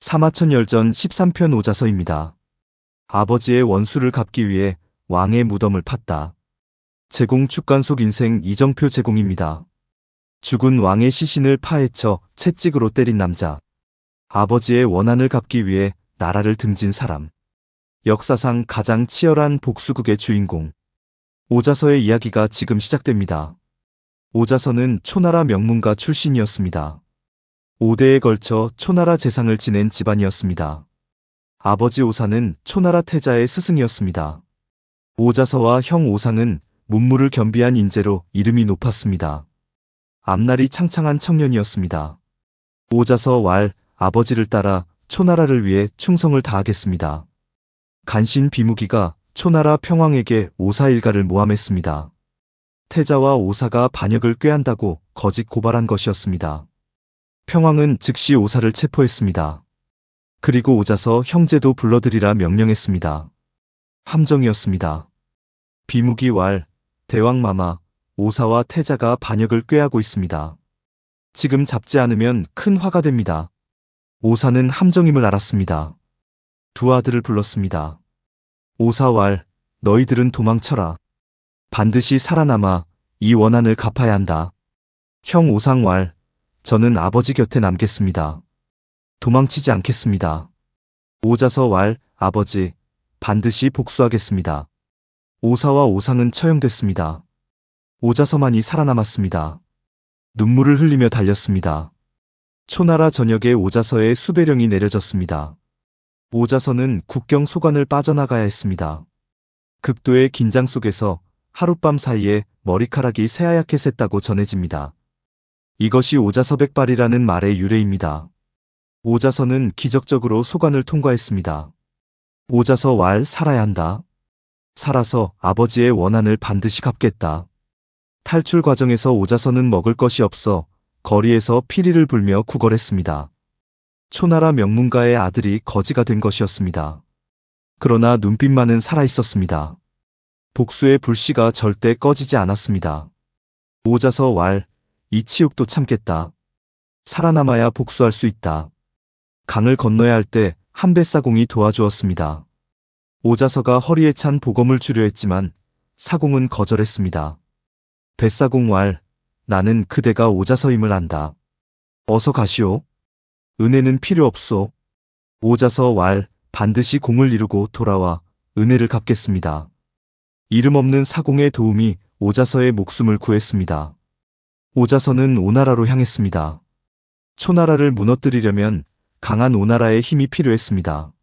사마천열전 13편 오자서입니다. 아버지의 원수를 갚기 위해 왕의 무덤을 팠다. 제공 축간속 인생 이정표 제공입니다. 죽은 왕의 시신을 파헤쳐 채찍으로 때린 남자. 아버지의 원한을 갚기 위해 나라를 등진 사람. 역사상 가장 치열한 복수극의 주인공. 오자서의 이야기가 지금 시작됩니다. 오자서는 초나라 명문가 출신이었습니다. 5대에 걸쳐 초나라 재상을 지낸 집안이었습니다. 아버지 오사는 초나라 태자의 스승이었습니다. 오자서와 형 오상은 문무를 겸비한 인재로 이름이 높았습니다. 앞날이 창창한 청년이었습니다. 오자서 왈 아버지를 따라 초나라를 위해 충성을 다하겠습니다. 간신 비무기가 초나라 평왕에게 오사 일가를 모함했습니다. 태자와 오사가 반역을 꾀한다고 거짓 고발한 것이었습니다. 평왕은 즉시 오사를 체포했습니다. 그리고 오자서 형제도 불러들이라 명령했습니다. 함정이었습니다. 비무기 왈, 대왕마마, 오사와 태자가 반역을 꾀하고 있습니다. 지금 잡지 않으면 큰 화가 됩니다. 오사는 함정임을 알았습니다. 두 아들을 불렀습니다. 오사 왈, 너희들은 도망쳐라. 반드시 살아남아 이 원한을 갚아야 한다. 형 오상 왈, 저는 아버지 곁에 남겠습니다. 도망치지 않겠습니다. 오자서 왈, 아버지, 반드시 복수하겠습니다. 오사와 오상은 처형됐습니다. 오자서만이 살아남았습니다. 눈물을 흘리며 달렸습니다. 초나라 전역에 오자서의 수배령이 내려졌습니다. 오자서는 국경 소관을 빠져나가야 했습니다. 극도의 긴장 속에서 하룻밤 사이에 머리카락이 새하얗게 샜다고 전해집니다. 이것이 오자서백발이라는 말의 유래입니다. 오자서는 기적적으로 소관을 통과했습니다. 오자서 왈 살아야 한다. 살아서 아버지의 원한을 반드시 갚겠다. 탈출 과정에서 오자서는 먹을 것이 없어 거리에서 피리를 불며 구걸했습니다. 초나라 명문가의 아들이 거지가 된 것이었습니다. 그러나 눈빛만은 살아있었습니다. 복수의 불씨가 절대 꺼지지 않았습니다. 오자서 왈, 이 치욕도 참겠다. 살아남아야 복수할 수 있다. 강을 건너야 할 때 한뱃사공이 도와주었습니다. 오자서가 허리에 찬 보검을 주려 했지만 사공은 거절했습니다. 뱃사공 왈, 나는 그대가 오자서임을 안다. 어서 가시오. 은혜는 필요 없소. 오자서 왈, 반드시 공을 이루고 돌아와 은혜를 갚겠습니다. 이름 없는 사공의 도움이 오자서의 목숨을 구했습니다. 오자서는 오나라로 향했습니다. 초나라를 무너뜨리려면 강한 오나라의 힘이 필요했습니다.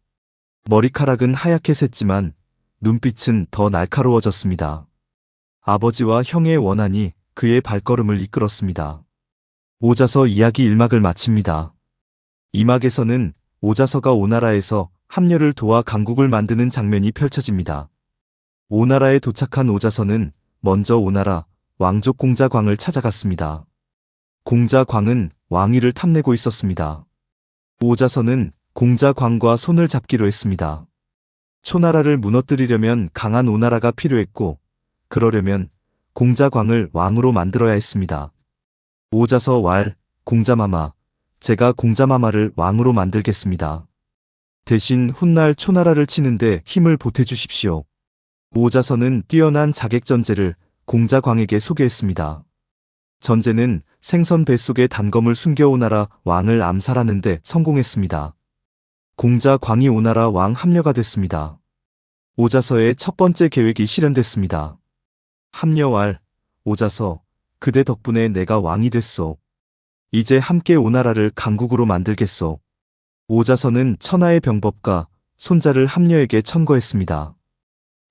머리카락은 하얗게 샜지만 눈빛은 더 날카로워졌습니다. 아버지와 형의 원한이 그의 발걸음을 이끌었습니다. 오자서 이야기 1막을 마칩니다. 2막에서는 오자서가 오나라에서 함려를 도와 강국을 만드는 장면이 펼쳐집니다. 오나라에 도착한 오자서는 먼저 오나라 왕족 공자광을 찾아갔습니다. 공자광은 왕위를 탐내고 있었습니다. 오자서는 공자광과 손을 잡기로 했습니다. 초나라를 무너뜨리려면 강한 오나라가 필요했고, 그러려면 공자광을 왕으로 만들어야 했습니다. 오자서 왈, 공자마마, 제가 공자마마를 왕으로 만들겠습니다. 대신 훗날 초나라를 치는데 힘을 보태주십시오. 오자서는 뛰어난 자객전제를 공자광에게 소개했습니다. 전제는 생선 뱃속에 단검을 숨겨 오나라 왕을 암살하는 데 성공했습니다. 공자광이 오나라 왕 함려가 됐습니다. 오자서의 첫 번째 계획이 실현됐습니다. 함려왈, 오자서, 그대 덕분에 내가 왕이 됐소. 이제 함께 오나라를 강국으로 만들겠소. 오자서는 천하의 병법가 손자를 함려에게 천거했습니다.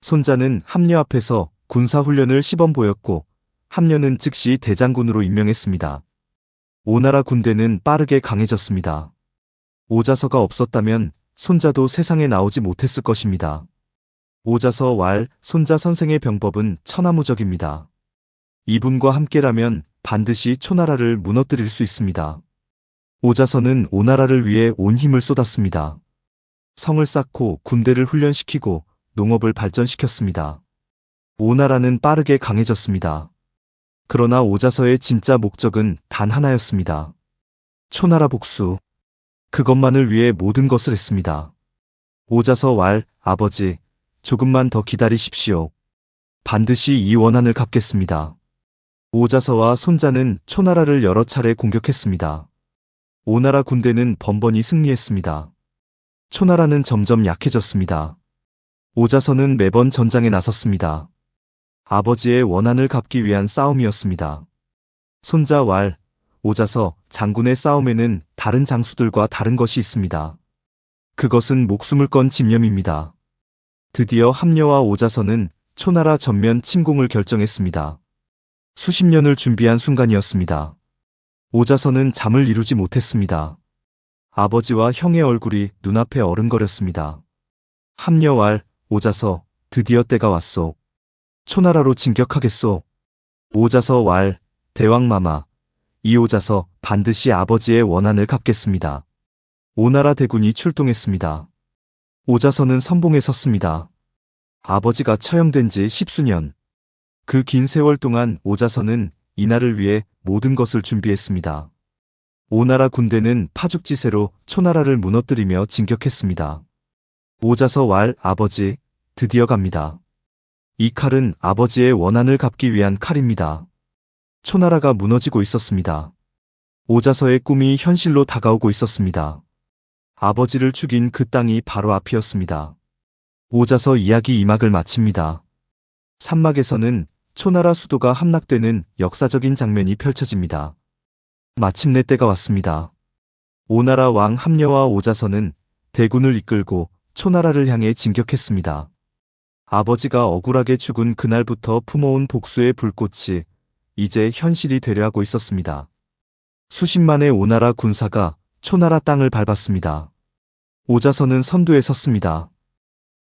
손자는 함려 앞에서 군사훈련을 시범 보였고 함려는 즉시 대장군으로 임명했습니다. 오나라 군대는 빠르게 강해졌습니다. 오자서가 없었다면 손자도 세상에 나오지 못했을 것입니다. 오자서 왈, 손자 선생의 병법은 천하무적입니다. 이분과 함께라면 반드시 초나라를 무너뜨릴 수 있습니다. 오자서는 오나라를 위해 온 힘을 쏟았습니다. 성을 쌓고 군대를 훈련시키고 농업을 발전시켰습니다. 오나라는 빠르게 강해졌습니다. 그러나 오자서의 진짜 목적은 단 하나였습니다. 초나라 복수. 그것만을 위해 모든 것을 했습니다. 오자서 왈, 아버지, 조금만 더 기다리십시오. 반드시 이 원한을 갚겠습니다. 오자서와 손자는 초나라를 여러 차례 공격했습니다. 오나라 군대는 번번이 승리했습니다. 초나라는 점점 약해졌습니다. 오자서는 매번 전장에 나섰습니다. 아버지의 원한을 갚기 위한 싸움이었습니다. 손자 왈, 오자서, 장군의 싸움에는 다른 장수들과 다른 것이 있습니다. 그것은 목숨을 건 집념입니다. 드디어 함녀와 오자서는 초나라 전면 침공을 결정했습니다. 수십 년을 준비한 순간이었습니다. 오자서는 잠을 이루지 못했습니다. 아버지와 형의 얼굴이 눈앞에 어른거렸습니다. 함녀 왈, 오자서, 드디어 때가 왔소. 초나라로 진격하겠소. 오자서 왈, 대왕마마, 이 오자서 반드시 아버지의 원한을 갚겠습니다. 오나라 대군이 출동했습니다. 오자서는 선봉에 섰습니다. 아버지가 처형된 지 10수년. 그 긴 세월 동안 오자서는 이날을 위해 모든 것을 준비했습니다. 오나라 군대는 파죽지세로 초나라를 무너뜨리며 진격했습니다. 오자서 왈, 아버지, 드디어 갑니다. 이 칼은 아버지의 원한을 갚기 위한 칼입니다. 초나라가 무너지고 있었습니다. 오자서의 꿈이 현실로 다가오고 있었습니다. 아버지를 죽인 그 땅이 바로 앞이었습니다. 오자서 이야기 2막을 마칩니다. 3막에서는 초나라 수도가 함락되는 역사적인 장면이 펼쳐집니다. 마침내 때가 왔습니다. 오나라 왕 함녀와 오자서는 대군을 이끌고 초나라를 향해 진격했습니다. 아버지가 억울하게 죽은 그날부터 품어온 복수의 불꽃이 이제 현실이 되려 하고 있었습니다. 수십만의 오나라 군사가 초나라 땅을 밟았습니다. 오자서는 선두에 섰습니다.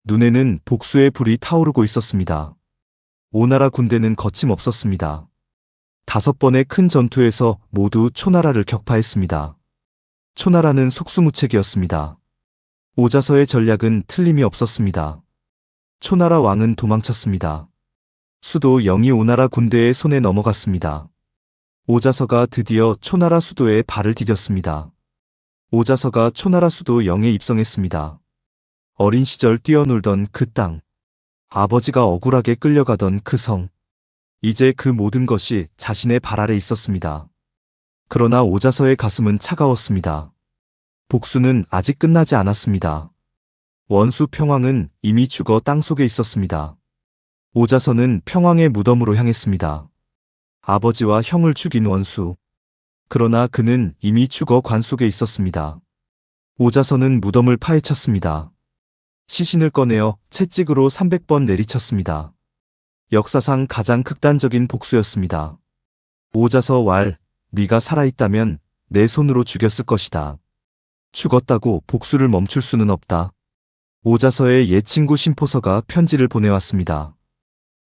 눈에는 복수의 불이 타오르고 있었습니다. 오나라 군대는 거침없었습니다. 5번의 큰 전투에서 모두 초나라를 격파했습니다. 초나라는 속수무책이었습니다. 오자서의 전략은 틀림이 없었습니다. 초나라 왕은 도망쳤습니다. 수도 영이 오나라 군대의 손에 넘어갔습니다. 오자서가 드디어 초나라 수도에 발을 디뎠습니다. 오자서가 초나라 수도 영에 입성했습니다. 어린 시절 뛰어놀던 그 땅, 아버지가 억울하게 끌려가던 그 성, 이제 그 모든 것이 자신의 발 아래 있었습니다. 그러나 오자서의 가슴은 차가웠습니다. 복수는 아직 끝나지 않았습니다. 원수 평왕은 이미 죽어 땅속에 있었습니다. 오자서는 평왕의 무덤으로 향했습니다. 아버지와 형을 죽인 원수. 그러나 그는 이미 죽어 관 속에 있었습니다. 오자서는 무덤을 파헤쳤습니다. 시신을 꺼내어 채찍으로 300번 내리쳤습니다. 역사상 가장 극단적인 복수였습니다. 오자서 왈, 네가 살아있다면 내 손으로 죽였을 것이다. 죽었다고 복수를 멈출 수는 없다. 오자서의 옛 친구 심포서가 편지를 보내왔습니다.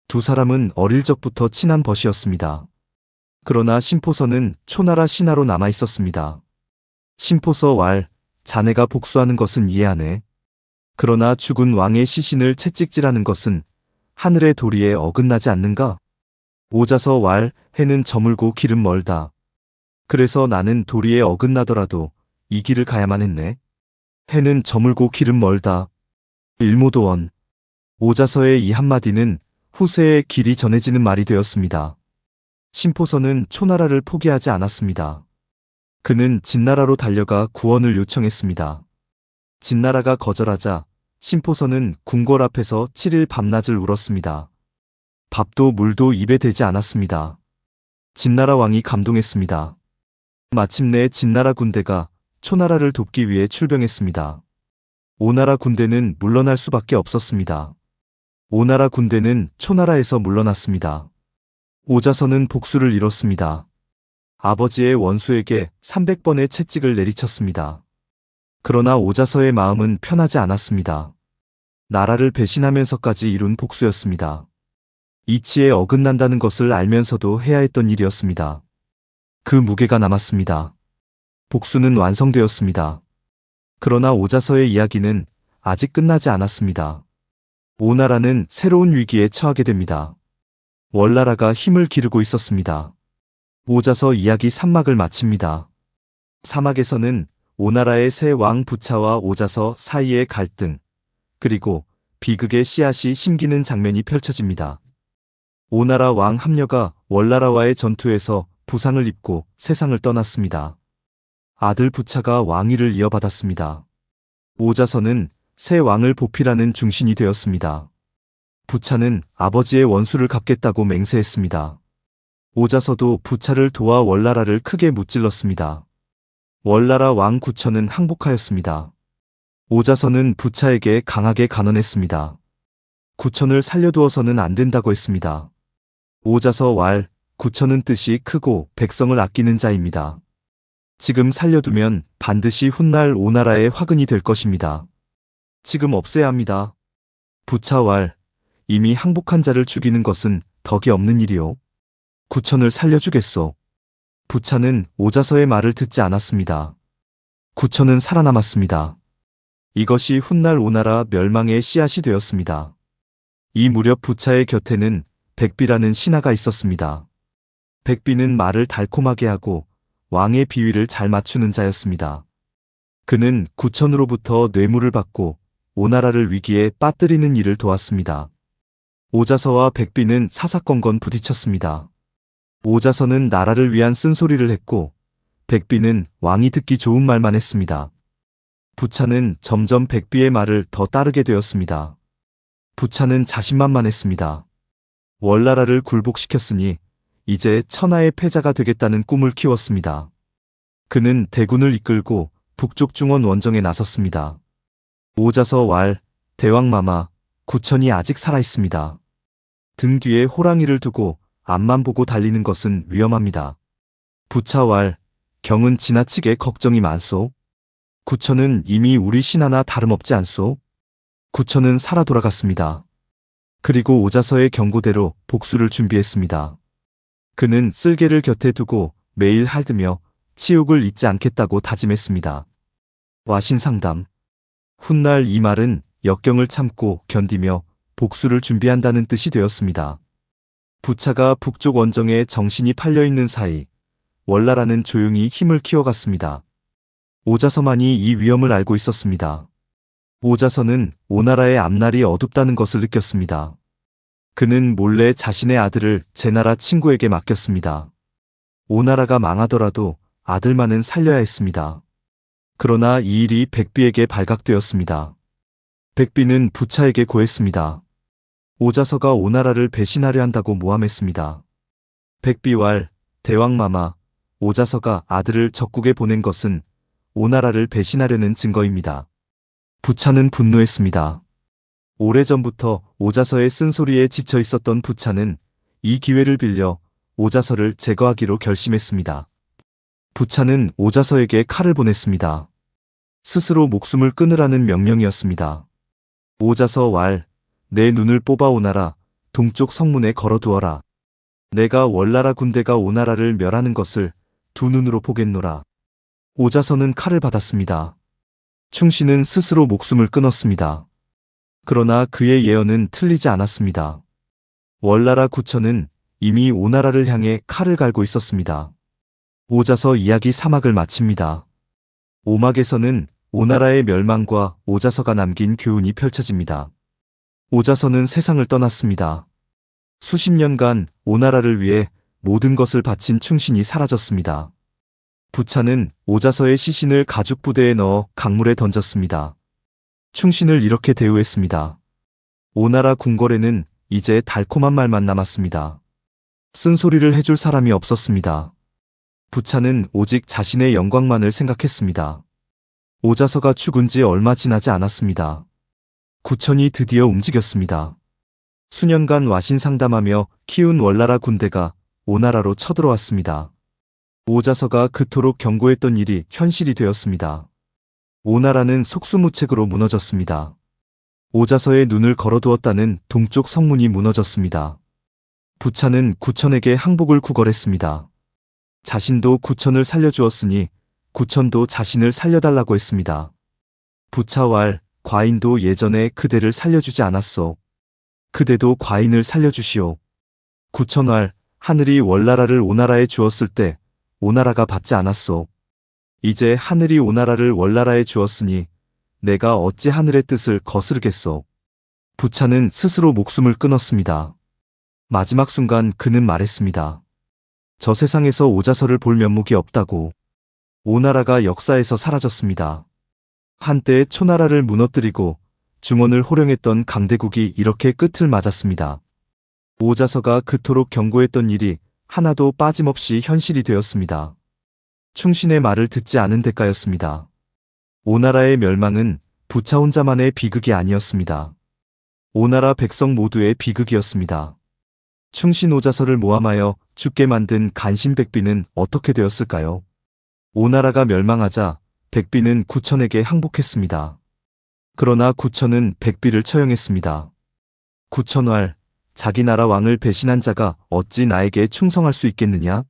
두 사람은 어릴 적부터 친한 벗이었습니다. 그러나 심포서는 초나라 신하로 남아 있었습니다. 심포서 왈, 자네가 복수하는 것은 이해하네. 그러나 죽은 왕의 시신을 채찍질하는 것은 하늘의 도리에 어긋나지 않는가? 오자서 왈, 해는 저물고 길은 멀다. 그래서 나는 도리에 어긋나더라도 이 길을 가야만 했네. 해는 저물고 길은 멀다. 일모도원. 오자서의 이 한마디는 후세의 길이 전해지는 말이 되었습니다. 심포서는 초나라를 포기하지 않았습니다. 그는 진나라로 달려가 구원을 요청했습니다. 진나라가 거절하자 심포서는 궁궐 앞에서 7일 밤낮을 울었습니다. 밥도 물도 입에 대지 않았습니다. 진나라 왕이 감동했습니다. 마침내 진나라 군대가 초나라를 돕기 위해 출병했습니다. 오나라 군대는 물러날 수밖에 없었습니다. 오나라 군대는 초나라에서 물러났습니다. 오자서는 복수를 이뤘습니다. 아버지의 원수에게 300번의 채찍을 내리쳤습니다. 그러나 오자서의 마음은 편하지 않았습니다. 나라를 배신하면서까지 이룬 복수였습니다. 이치에 어긋난다는 것을 알면서도 해야 했던 일이었습니다. 그 무게가 남았습니다. 복수는 완성되었습니다. 그러나 오자서의 이야기는 아직 끝나지 않았습니다. 오나라는 새로운 위기에 처하게 됩니다. 월나라가 힘을 기르고 있었습니다. 오자서 이야기 3막을 마칩니다. 4막에서는 오나라의 새 왕 부차와 오자서 사이의 갈등, 그리고 비극의 씨앗이 심기는 장면이 펼쳐집니다. 오나라 왕 함녀가 월나라와의 전투에서 부상을 입고 세상을 떠났습니다. 아들 부차가 왕위를 이어받았습니다. 오자서는 새 왕을 보필하는 중신이 되었습니다. 부차는 아버지의 원수를 갚겠다고 맹세했습니다. 오자서도 부차를 도와 월나라를 크게 무찔렀습니다. 월나라 왕 구천은 항복하였습니다. 오자서는 부차에게 강하게 간언했습니다. 구천을 살려두어서는 안 된다고 했습니다. 오자서 왈, 구천은 뜻이 크고 백성을 아끼는 자입니다. 지금 살려두면 반드시 훗날 오나라의 화근이 될 것입니다. 지금 없애야 합니다. 부차 왈, 이미 항복한 자를 죽이는 것은 덕이 없는 일이요. 구천을 살려주겠소. 부차는 오자서의 말을 듣지 않았습니다. 구천은 살아남았습니다. 이것이 훗날 오나라 멸망의 씨앗이 되었습니다. 이 무렵 부차의 곁에는 백비라는 신하가 있었습니다. 백비는 말을 달콤하게 하고 왕의 비위를 잘 맞추는 자였습니다. 그는 구천으로부터 뇌물을 받고 오나라를 위기에 빠뜨리는 일을 도왔습니다. 오자서와 백비는 사사건건 부딪혔습니다. 오자서는 나라를 위한 쓴소리를 했고 백비는 왕이 듣기 좋은 말만 했습니다. 부차는 점점 백비의 말을 더 따르게 되었습니다. 부차는 자신만만했습니다. 월나라를 굴복시켰으니 이제 천하의 패자가 되겠다는 꿈을 키웠습니다. 그는 대군을 이끌고 북쪽 중원 원정에 나섰습니다. 오자서 왈, 대왕마마, 구천이 아직 살아있습니다. 등 뒤에 호랑이를 두고 앞만 보고 달리는 것은 위험합니다. 부차 왈, 경은 지나치게 걱정이 많소. 구천은 이미 우리 신하나 다름없지 않소. 구천은 살아 돌아갔습니다. 그리고 오자서의 경고대로 복수를 준비했습니다. 그는 쓸개를 곁에 두고 매일 할드며 치욕을 잊지 않겠다고 다짐했습니다. 와신상담. 훗날 이 말은 역경을 참고 견디며 복수를 준비한다는 뜻이 되었습니다. 부차가 북쪽 원정에 정신이 팔려있는 사이 월나라는 조용히 힘을 키워갔습니다. 오자서만이 이 위험을 알고 있었습니다. 오자서는 오나라의 앞날이 어둡다는 것을 느꼈습니다. 그는 몰래 자신의 아들을 제나라 친구에게 맡겼습니다. 오나라가 망하더라도 아들만은 살려야 했습니다. 그러나 이 일이 백비에게 발각되었습니다. 백비는 부차에게 고했습니다. 오자서가 오나라를 배신하려 한다고 모함했습니다. 백비왈, 대왕마마, 오자서가 아들을 적국에 보낸 것은 오나라를 배신하려는 증거입니다. 부차는 분노했습니다. 오래전부터 오자서의 쓴소리에 지쳐 있었던 부차는 이 기회를 빌려 오자서를 제거하기로 결심했습니다. 부차는 오자서에게 칼을 보냈습니다. 스스로 목숨을 끊으라는 명령이었습니다. 오자서 왈, 내 눈을 뽑아 오나라 동쪽 성문에 걸어두어라. 내가 월나라 군대가 오나라를 멸하는 것을 두 눈으로 보겠노라. 오자서는 칼을 받았습니다. 충신은 스스로 목숨을 끊었습니다. 그러나 그의 예언은 틀리지 않았습니다. 월나라 구천은 이미 오나라를 향해 칼을 갈고 있었습니다. 오자서 이야기 3막을 마칩니다. 5막에서는 오나라의 멸망과 오자서가 남긴 교훈이 펼쳐집니다. 오자서는 세상을 떠났습니다. 수십 년간 오나라를 위해 모든 것을 바친 충신이 사라졌습니다. 부차는 오자서의 시신을 가죽 부대에 넣어 강물에 던졌습니다. 충신을 이렇게 대우했습니다. 오나라 궁궐에는 이제 달콤한 말만 남았습니다. 쓴소리를 해줄 사람이 없었습니다. 부차는 오직 자신의 영광만을 생각했습니다. 오자서가 죽은 지 얼마 지나지 않았습니다. 구천이 드디어 움직였습니다. 수년간 와신상담하며 키운 월나라 군대가 오나라로 쳐들어왔습니다. 오자서가 그토록 경고했던 일이 현실이 되었습니다. 오나라는 속수무책으로 무너졌습니다. 오자서의 눈을 걸어두었다는 동쪽 성문이 무너졌습니다. 부차는 구천에게 항복을 구걸했습니다. 자신도 구천을 살려주었으니 구천도 자신을 살려달라고 했습니다. 부차왈, 과인도 예전에 그대를 살려주지 않았소. 그대도 과인을 살려주시오. 구천왈, 하늘이 월나라를 오나라에 주었을 때 오나라가 받지 않았소. 이제 하늘이 오나라를 월나라에 주었으니 내가 어찌 하늘의 뜻을 거스르겠소. 부차는 스스로 목숨을 끊었습니다. 마지막 순간 그는 말했습니다. 저 세상에서 오자서를 볼 면목이 없다고. 오나라가 역사에서 사라졌습니다. 한때 초나라를 무너뜨리고 중원을 호령했던 강대국이 이렇게 끝을 맞았습니다. 오자서가 그토록 경고했던 일이 하나도 빠짐없이 현실이 되었습니다. 충신의 말을 듣지 않은 대가였습니다. 오나라의 멸망은 부차 혼자만의 비극이 아니었습니다. 오나라 백성 모두의 비극이었습니다. 충신 오자서를 모함하여 죽게 만든 간신 백비는 어떻게 되었을까요? 오나라가 멸망하자 백비는 구천에게 항복했습니다. 그러나 구천은 백비를 처형했습니다. 구천왈, 자기 나라 왕을 배신한 자가 어찌 나에게 충성할 수 있겠느냐?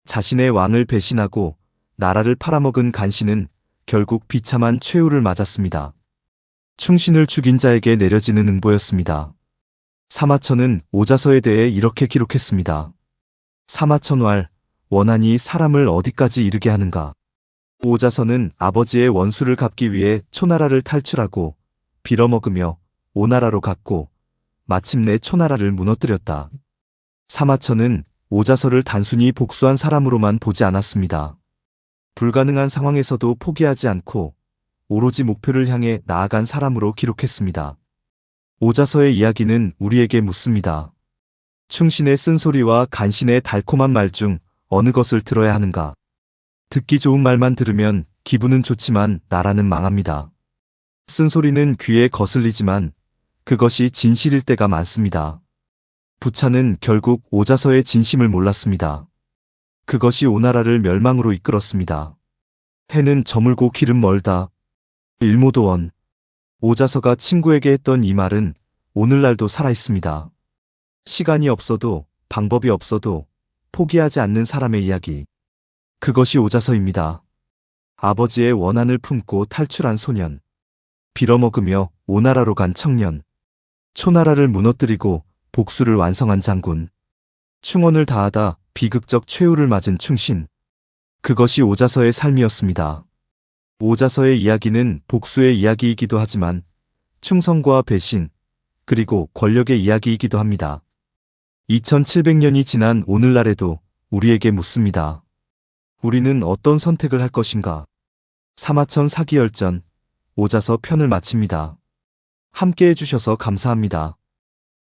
자신의 왕을 배신하고 나라를 팔아먹은 간신은 결국 비참한 최후를 맞았습니다. 충신을 죽인 자에게 내려지는 응보였습니다. 사마천은 오자서에 대해 이렇게 기록했습니다. 사마천왈, 원한이 사람을 어디까지 이르게 하는가? 오자서는 아버지의 원수를 갚기 위해 초나라를 탈출하고 빌어먹으며 오나라로 갔고 마침내 초나라를 무너뜨렸다. 사마천은 오자서를 단순히 복수한 사람으로만 보지 않았습니다. 불가능한 상황에서도 포기하지 않고 오로지 목표를 향해 나아간 사람으로 기록했습니다. 오자서의 이야기는 우리에게 묻습니다. 충신의 쓴소리와 간신의 달콤한 말 중 어느 것을 들어야 하는가? 듣기 좋은 말만 들으면 기분은 좋지만 나라는 망합니다. 쓴소리는 귀에 거슬리지만 그것이 진실일 때가 많습니다. 부차는 결국 오자서의 진심을 몰랐습니다. 그것이 오나라를 멸망으로 이끌었습니다. 해는 저물고 길은 멀다. 일모도원. 오자서가 친구에게 했던 이 말은 오늘날도 살아있습니다. 시간이 없어도 방법이 없어도 포기하지 않는 사람의 이야기. 그것이 오자서입니다. 아버지의 원한을 품고 탈출한 소년. 빌어먹으며 오나라로 간 청년. 초나라를 무너뜨리고 복수를 완성한 장군. 충언을 다하다 비극적 최후를 맞은 충신. 그것이 오자서의 삶이었습니다. 오자서의 이야기는 복수의 이야기이기도 하지만 충성과 배신, 그리고 권력의 이야기이기도 합니다. 2700년이 지난 오늘날에도 우리에게 묻습니다. 우리는 어떤 선택을 할 것인가? 사마천 사기열전, 오자서 편을 마칩니다. 함께 해주셔서 감사합니다.